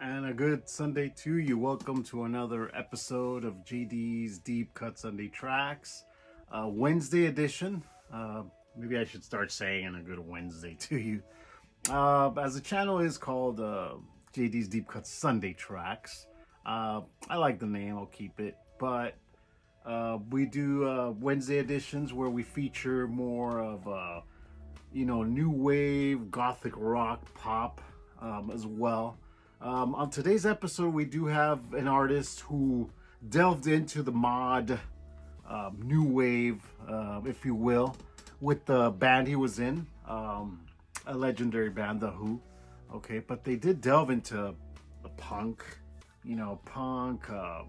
And a good Sunday to you. Welcome to another episode of GD's Deep Cut Sunday Tracks, Wednesday edition. Maybe I should start saying a good Wednesday to you. As the channel is called JD's Deep Cut Sunday Tracks, I like the name, I'll keep it. But we do Wednesday editions where we feature more of, new wave, gothic rock, pop as well. On today's episode, we do have an artist who delved into the mod, new wave, if you will, with the band he was in, a legendary band, The Who. Okay, but they did delve into the punk,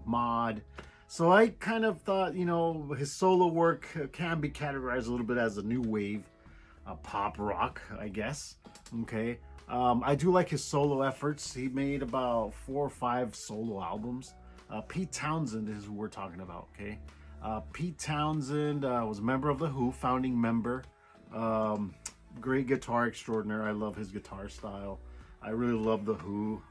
mod. So I kind of thought, his solo work can be categorized a little bit as a new wave, pop rock, I guess. Okay. I do like his solo efforts. He made about 4 or 5 solo albums. Pete Townsend is who we're talking about, okay? Pete Townsend was a member of The Who, founding member. Great guitar extraordinaire. I love his guitar style. I really love The Who,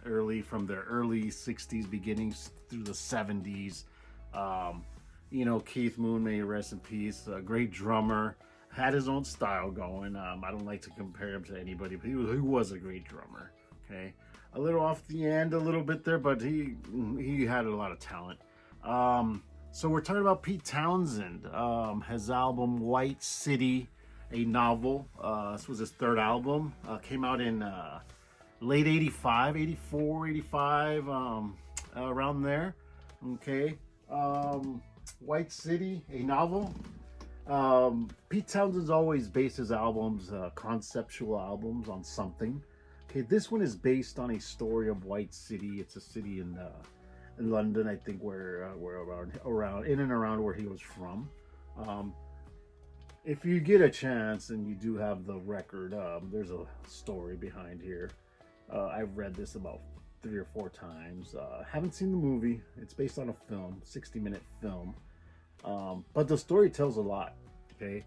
from their early 60s beginnings through the 70s. Keith Moon, may he rest in peace. A great drummer. Had his own style going. I don't like to compare him to anybody, but he was a great drummer. Okay, a little off the end, a little bit there, but he had a lot of talent. So we're talking about Pete Townsend. His album White City, a novel. This was his 3rd album. Came out in late 85, 84, 85, around there. Okay. White City, a novel. Pete Townsend's always based his albums, conceptual albums, on something. Okay, this one is based on a story of White City. It's a city in London, I think, where around in and around where he was from. If you get a chance and you do have the record, there's a story behind here. I've read this about 3 or 4 times. Haven't seen the movie. It's based on a film, 60-minute film. But the story tells a lot. Okay.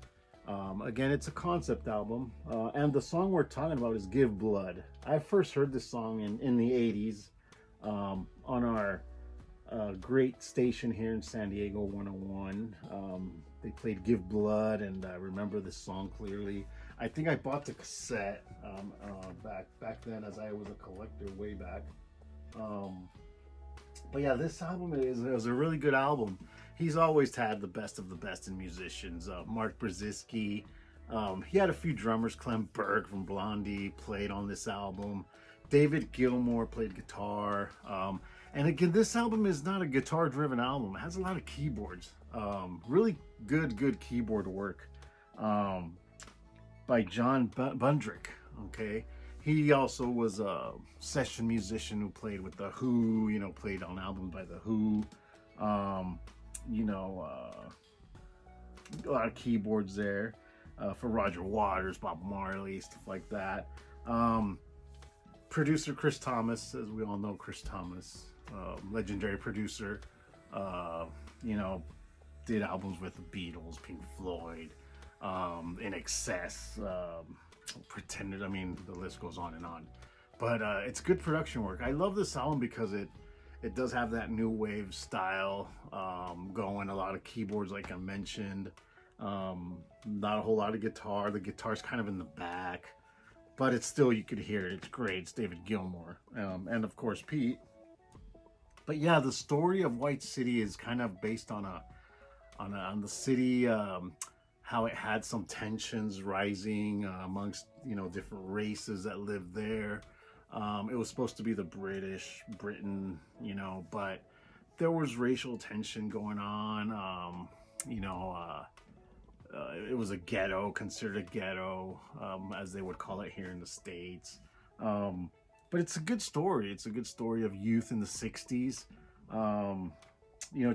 Again, it's a concept album, and the song we're talking about is "Give Blood." I first heard this song in the 80s on our great station here in San Diego, 101. They played "Give Blood," and I remember this song clearly. I think I bought the cassette back then, as I was a collector way back. But yeah, this album is a really good album. He's always had the best of the best in musicians. Mark Brzezinski. He had a few drummers. Clem Burke from Blondie played on this album. David Gilmour played guitar. And again, this album is not a guitar-driven album. It has a lot of keyboards. Really good keyboard work by John Bundrick. Okay. He also was a session musician who played with The Who, played on albums by The Who. A lot of keyboards there for Roger Waters, Bob Marley, stuff like that. Producer Chris Thomas, as we all know, Chris Thomas, legendary producer, did albums with the Beatles, Pink Floyd, In Excess, Pretended. The list goes on and on. But it's good production work. I love this album because it does have that new wave style going. A lot of keyboards, like I mentioned. Not a whole lot of guitar. The guitar's kind of in the back, but it's still, you could hear it. It's great. It's David Gilmour, and of course Pete. But yeah, the story of White City is kind of based on the city. How it had some tensions rising amongst different races that lived there. It was supposed to be the Britain, but there was racial tension going on. It was a ghetto, considered a ghetto, as they would call it here in the States. But it's a good story. It's a good story of youth in the 60s.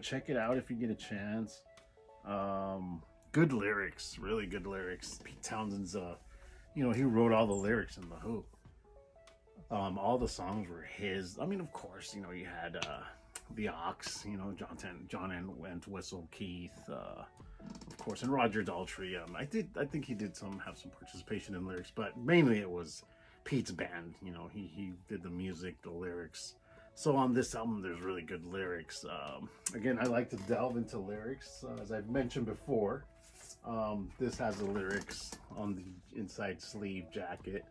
Check it out if you get a chance. Good lyrics, really good lyrics. Pete Townsend's, he wrote all the lyrics in The Who. All the songs were his. Of course, you had the Ox, John Entwistle, Keith, of course, and Roger Daltrey. I think he did have some participation in lyrics, but mainly it was Pete's band. You know, he did the music, the lyrics. So on this album, there's really good lyrics. Again, I like to delve into lyrics, as I've mentioned before. This has the lyrics on the inside sleeve jacket.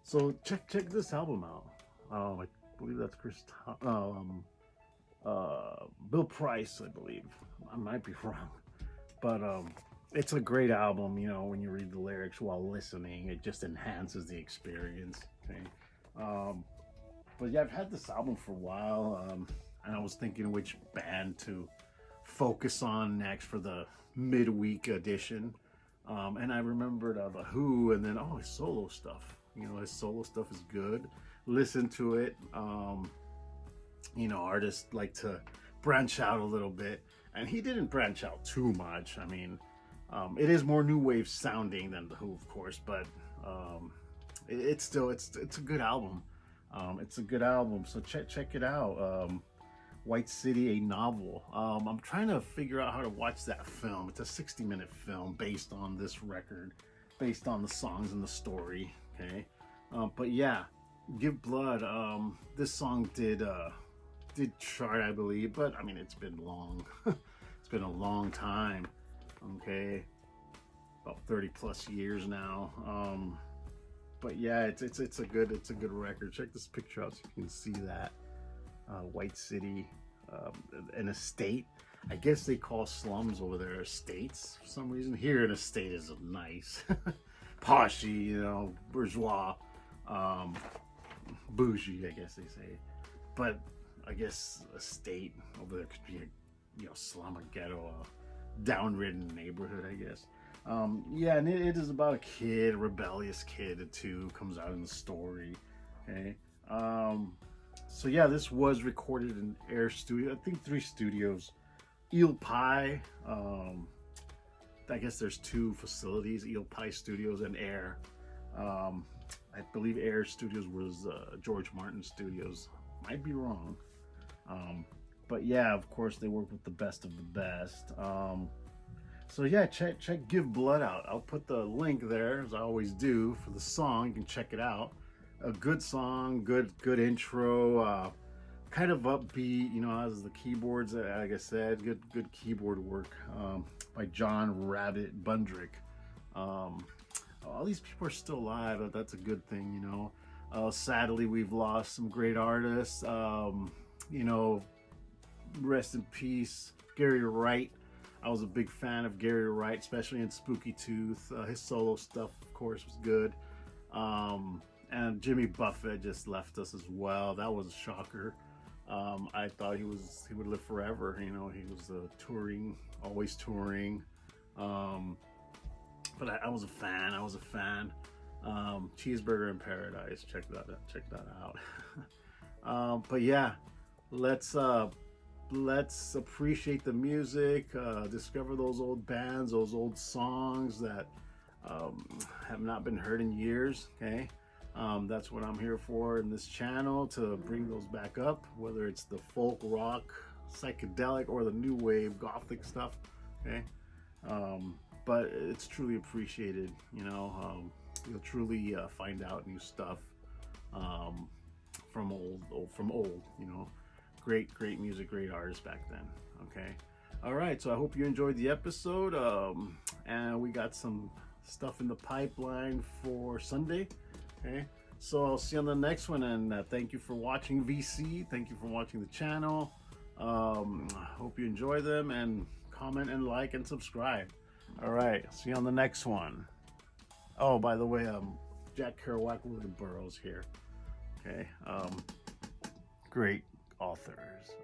So check this album out. I believe that's Bill Price, I believe. I might be wrong, but it's a great album. You know, when you read the lyrics while listening, it just enhances the experience. Okay. But yeah, I've had this album for a while, and I was thinking which band to focus on next for the midweek edition. And I remembered The Who, and then his solo stuff. You know, his solo stuff is good. Listen to it. You know, artists like to branch out a little bit, and he didn't branch out too much. I mean, it is more new wave sounding than The Who, of course, but it's still it's a good album. It's a good album, so check it out. White City, a novel. I'm trying to figure out how to watch that film. It's a 60-minute film based on this record, based on the songs and the story. Okay, but yeah, Give Blood. This song did chart, I believe, but I mean it's been long. It's been a long time. Okay, about 30 plus years now. But yeah, it's a good record. Check this picture out so you can see that. White City, an estate. I guess they call slums over there estates for some reason. Here, an estate is nice, poshy, you know, bourgeois, bougie, I guess they say. But I guess estate over there could be a slum, a ghetto, a downridden neighborhood, I guess. Yeah, and it is about a kid, a rebellious kid too, comes out in the story. Okay. So yeah, this was recorded in Air Studio. I think 3 studios. Eel Pie. I guess there's 2 facilities: Eel Pie Studios and Air. I believe Air Studios was George Martin Studios. Might be wrong. But yeah, of course they work with the best of the best. So yeah, check Give Blood out. I'll put the link there, as I always do, for the song. You can check it out. A good song, good intro, kind of upbeat, you know, as the keyboards, like I said, good keyboard work by John Rabbit Bundrick. All these people are still alive. That's a good thing, you know. Sadly, we've lost some great artists. You know, rest in peace, Gary Wright. I was a big fan of Gary Wright, especially in Spooky Tooth. His solo stuff, of course, was good. And Jimmy Buffett just left us as well. That was a shocker. I thought he would live forever. You know, he was always touring. But I was a fan. Cheeseburger in Paradise. Check that out. But yeah, let's appreciate the music. Discover those old bands, those old songs that have not been heard in years. Okay. That's what I'm here for in this channel, to bring those back up, whether it's the folk, rock, psychedelic, or the new wave gothic stuff. Okay. But it's truly appreciated. You know, you'll truly find out new stuff from old. You know, great music, great artists back then. Okay. All right. So I hope you enjoyed the episode. And we got some stuff in the pipeline for Sunday. Okay, so I'll see you on the next one, and thank you for watching, VC. Thank you for watching the channel. Hope you enjoy them, and comment and like and subscribe. All right, see you on the next one. Oh, by the way, Jack Kerouac, William Burroughs here. Okay, great authors.